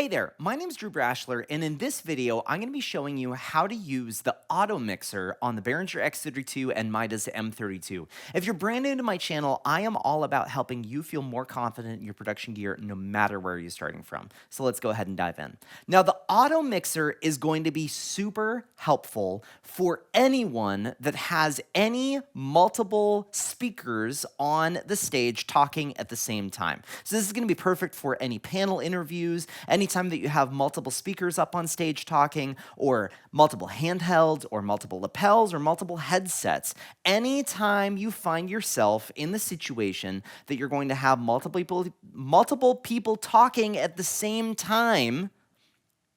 Hey there, my name is Drew Brashler, and in this video, I'm going to be showing you how to use the Automixer on the Behringer X32 and Midas M32. If you're brand new to my channel, I am all about helping you feel more confident in your production gear no matter where you're starting from. So let's go ahead and dive in. Now, the Automixer is going to be super helpful for anyone that has any multiple speakers on the stage talking at the same time. So this is going to be perfect for any panel interviews, anytime that you have multiple speakers up on stage talking, or multiple handhelds, or multiple lapels, or multiple headsets. Anytime you find yourself in the situation that you're going to have multiple people talking at the same time,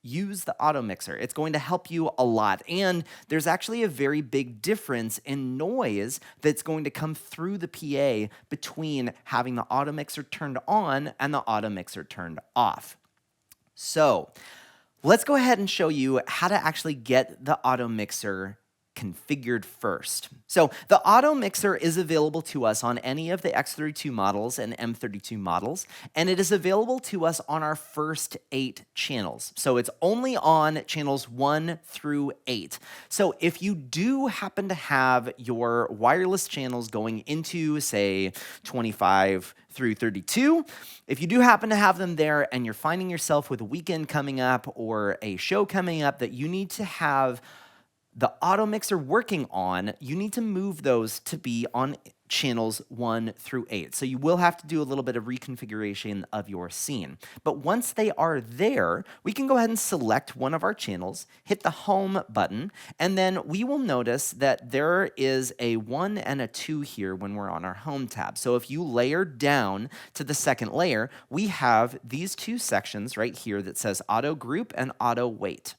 use the Automixer. It's going to help you a lot. And there's actually a very big difference in noise that's going to come through the PA between having the Automixer turned on and the Automixer turned off. So let's go ahead and show you how to actually get the Automixer configured first. So the Automixer is available to us on any of the X32 models and M32 models, and it is available to us on our first 8 channels. So it's only on channels 1 through 8. So if you do happen to have your wireless channels going into, say, 25 through 32, if you do happen to have them there and you're finding yourself with a weekend coming up or a show coming up that you need to have the Automixer working on, you need to move those to be on channels 1 through 8. So you will have to do a little bit of reconfiguration of your scene. But once they are there, we can go ahead and select one of our channels, hit the home button, and then we will notice that there is a 1 and a 2 here when we're on our home tab. So if you layer down to the second layer, we have these 2 sections right here that says auto group and auto weight.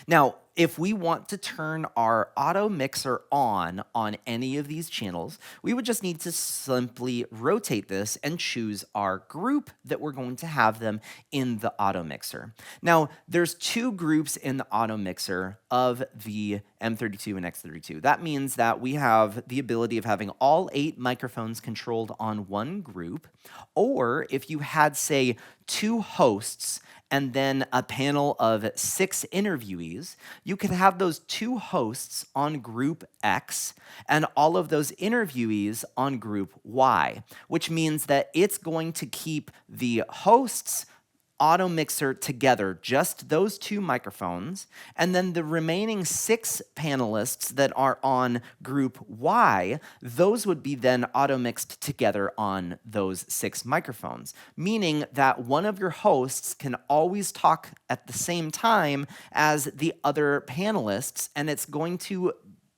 Now, if we want to turn our Automixer on any of these channels, we would just need to simply rotate this and choose our group that we're going to have them in the Automixer. Now, there's 2 groups in the Automixer of the M32 and X32. That means that we have the ability of having all 8 microphones controlled on one group, or if you had, say, 2 hosts and then a panel of 6 interviewees, you could have those 2 hosts on group X and all of those interviewees on group Y, which means that it's going to keep the hosts Automixer together, just those 2 microphones, and then the remaining 6 panelists that are on group Y, those would be then automixed together on those 6 microphones, meaning that one of your hosts can always talk at the same time as the other panelists, and it's going to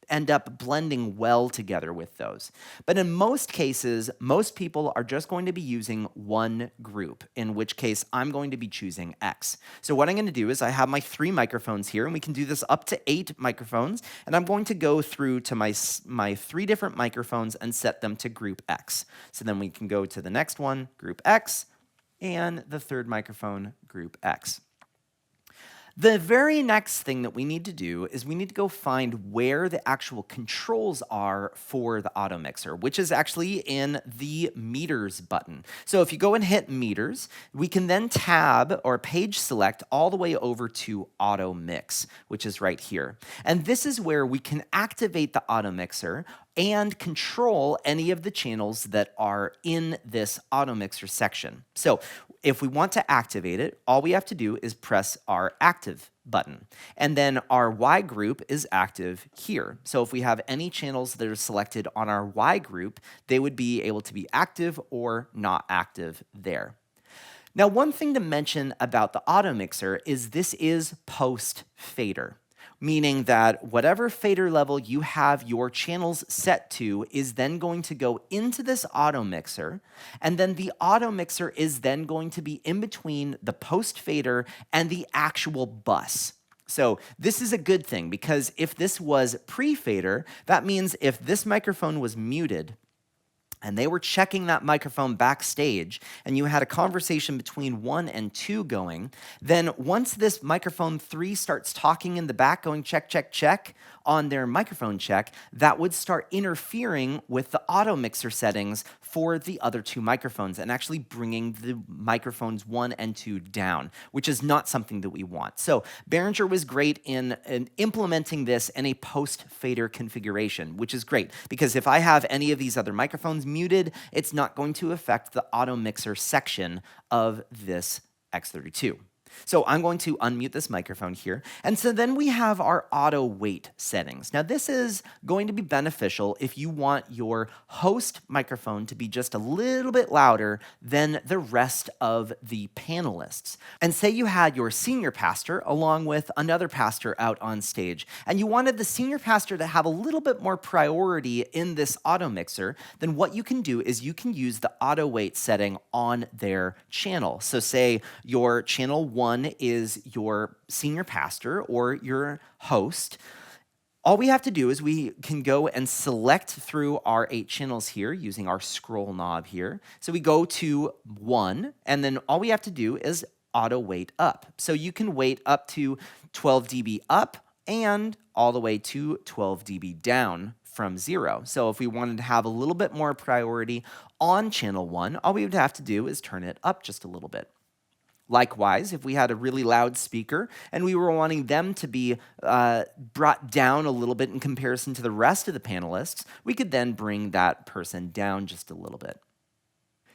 end up blending well together with those. But in most cases, most people are just going to be using one group, in which case I'm going to be choosing X. So what I'm going to do is I have my 3 microphones here, and we can do this up to 8 microphones, and I'm going to go through to my 3 different microphones and set them to group X. So then we can go to the next one, group X, and the 3rd microphone, group X. The very next thing that we need to do is we need to go find where the actual controls are for the Automixer, which is actually in the meters button. So if you go and hit meters, we can then tab or page select all the way over to Auto Mix, which is right here. And this is where we can activate the Automixer and control any of the channels that are in this Automixer section. So if we want to activate it, all we have to do is press our active button. And then our Y group is active here. So if we have any channels that are selected on our Y group, they would be able to be active or not active there. Now, one thing to mention about the Automixer is this is post-fader, meaning that whatever fader level you have your channels set to is then going to go into this Automixer, and then the Automixer is then going to be in between the post-fader and the actual bus. So this is a good thing, because if this was pre-fader, that means if this microphone was muted, and they were checking that microphone backstage, and you had a conversation between 1 and 2 going, then once this microphone 3 starts talking in the back, going check, check, check on their microphone check, that would start interfering with the Automixer settings for the other two microphones and actually bringing the microphones 1 and 2 down, which is not something that we want. So Behringer was great in implementing this in a post-fader configuration, which is great because if I have any of these other microphones muted, it's not going to affect the Automixer section of this X32. So I'm going to unmute this microphone here. And so then we have our auto weight settings. Now this is going to be beneficial if you want your host microphone to be just a little bit louder than the rest of the panelists. And say you had your senior pastor along with another pastor out on stage, and you wanted the senior pastor to have a little bit more priority in this auto mixer, then what you can do is you can use the auto weight setting on their channel. So say your channel 1 is your senior pastor or your host. All we have to do is we can go and select through our 8 channels here using our scroll knob here. So we go to 1, and then all we have to do is auto weight up. So you can weight up to 12 dB up and all the way to 12 dB down from 0. So if we wanted to have a little bit more priority on channel 1, all we would have to do is turn it up just a little bit. Likewise, if we had a really loud speaker and we were wanting them to be brought down a little bit in comparison to the rest of the panelists, we could then bring that person down just a little bit.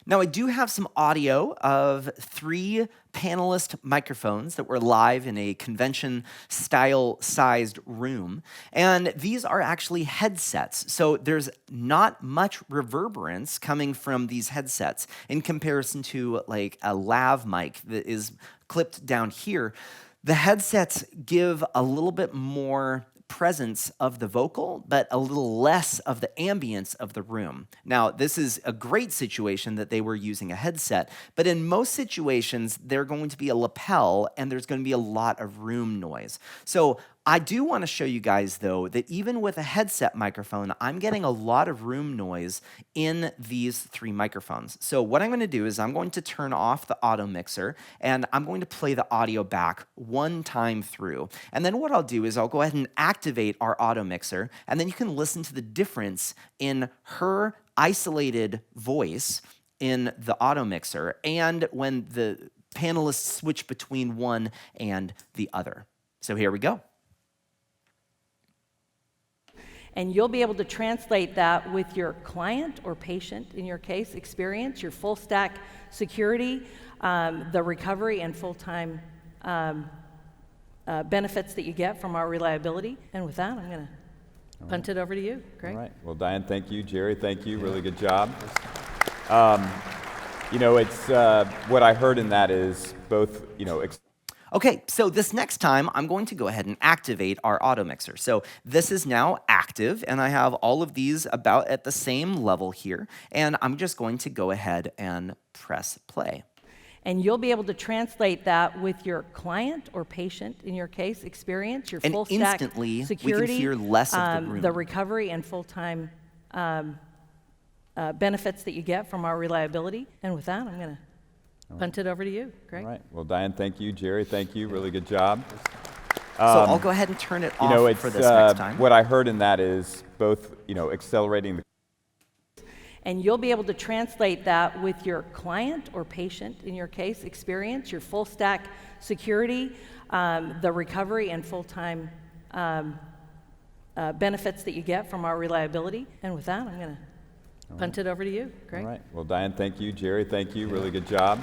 Now, I do have some audio of 3 panelist microphones that were live in a convention-style sized room, and these are actually headsets. So there's not much reverberance coming from these headsets in comparison to like a lav mic that is clipped down here. The headsets give a little bit more presence of the vocal, but a little less of the ambience of the room. Now, this is a great situation that they were using a headset, but in most situations, they're going to be a lapel and there's going to be a lot of room noise. So I do want to show you guys, though, that even with a headset microphone, I'm getting a lot of room noise in these 3 microphones. So what I'm going to do is I'm going to turn off the auto mixer, and I'm going to play the audio back 1 time through. And then what I'll do is I'll go ahead and activate our auto mixer, and then you can listen to the difference in her isolated voice in the auto mixer and when the panelists switch between one and the other. So here we go. And you'll be able to translate that with your client or patient, in your case, experience, your full stack security, the recovery and full-time benefits that you get from our reliability. And with that, I'm going to punt it over to you, Greg. All right. Well, Diane, thank you. Jerry, thank you. Really good job. You know, it's what I heard in that is both, you know, Okay, so this next time, I'm going to go ahead and activate our auto mixer. So this is now active, and I have all of these about at the same level here, and I'm just going to go ahead and press play. And you'll be able to translate that with your client or patient, in your case, experience, your full stack instantly, security, we can hear less of the room. The recovery and full-time benefits that you get from our reliability. And with that, I'm going to punt it over to you, Greg. All right. Well, Diane, thank you. Jerry, thank you. Really good job. So I'll go ahead and turn it off for this next time. What I heard in that is both, you know, accelerating the And you'll be able to translate that with your client or patient, in your case, experience, your full stack security, the recovery and full-time benefits that you get from our reliability. And with that, I'm going to punt it over to you, Greg. All right. Well, Diane, thank you. Jerry, thank you. Really good job.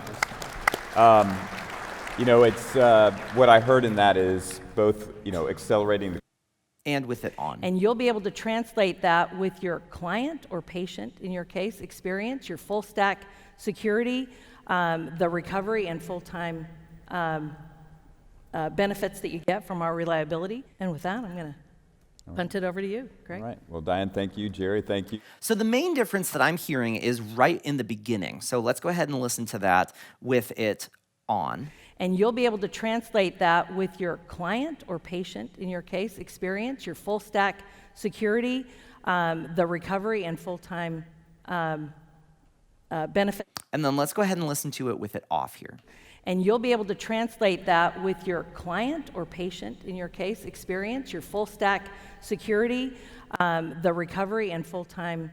You know, it's what I heard in that is both, you know, accelerating the and with it on. And you'll be able to translate that with your client or patient, in your case, experience, your full stack security, the recovery and full-time benefits that you get from our reliability. And with that, I'm going to punt it over to you, Greg. All right. Well, Diane, thank you. Jerry, thank you. So the main difference that I'm hearing is right in the beginning. So let's go ahead and listen to that with it on. And you'll be able to translate that with your client or patient, in your case, experience, your full stack security, the recovery and full-time benefits. And then let's go ahead and listen to it with it off here. And you'll be able to translate that with your client or patient, in your case, experience, your full stack security, the recovery and full-time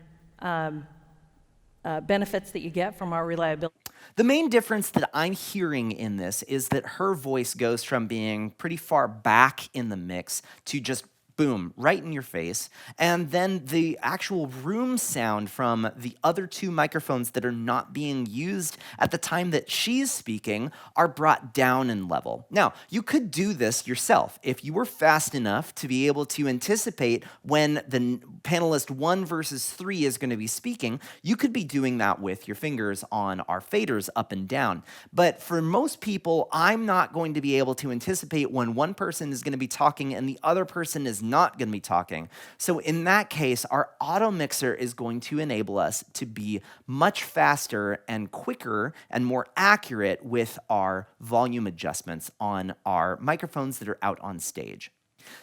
benefits that you get from our reliability. The main difference that I'm hearing in this is that her voice goes from being pretty far back in the mix to just boom, right in your face. And then the actual room sound from the other two microphones that are not being used at the time that she's speaking are brought down in level. Now, you could do this yourself if you were fast enough to be able to anticipate when the panelist 1 versus 3 is going to be speaking. You could be doing that with your fingers on our faders up and down. But for most people, I'm not going to be able to anticipate when one person is going to be talking and the other person is not going to be talking. So in that case, our Automixer is going to enable us to be much faster and quicker and more accurate with our volume adjustments on our microphones that are out on stage.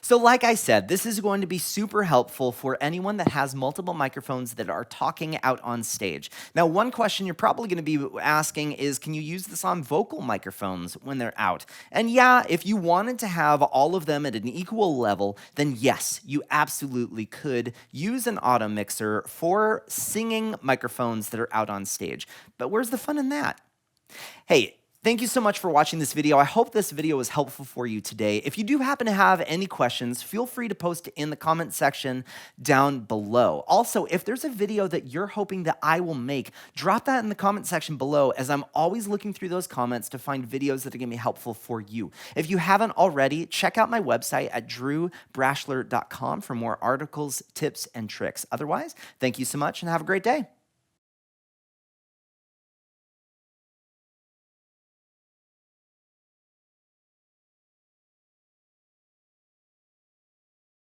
So like I said, this is going to be super helpful for anyone that has multiple microphones that are talking out on stage. Now, one question you're probably going to be asking is, can you use this on vocal microphones when they're out? And yeah, if you wanted to have all of them at an equal level, then yes, you absolutely could use an Automixer for singing microphones that are out on stage. But where's the fun in that? Hey, thank you so much for watching this video. I hope this video was helpful for you today. If you do happen to have any questions, feel free to post in the comment section down below. Also, if there's a video that you're hoping that I will make, drop that in the comment section below, as I'm always looking through those comments to find videos that are going to be helpful for you. If you haven't already, check out my website at drewbrashler.com for more articles, tips, and tricks. Otherwise, thank you so much and have a great day.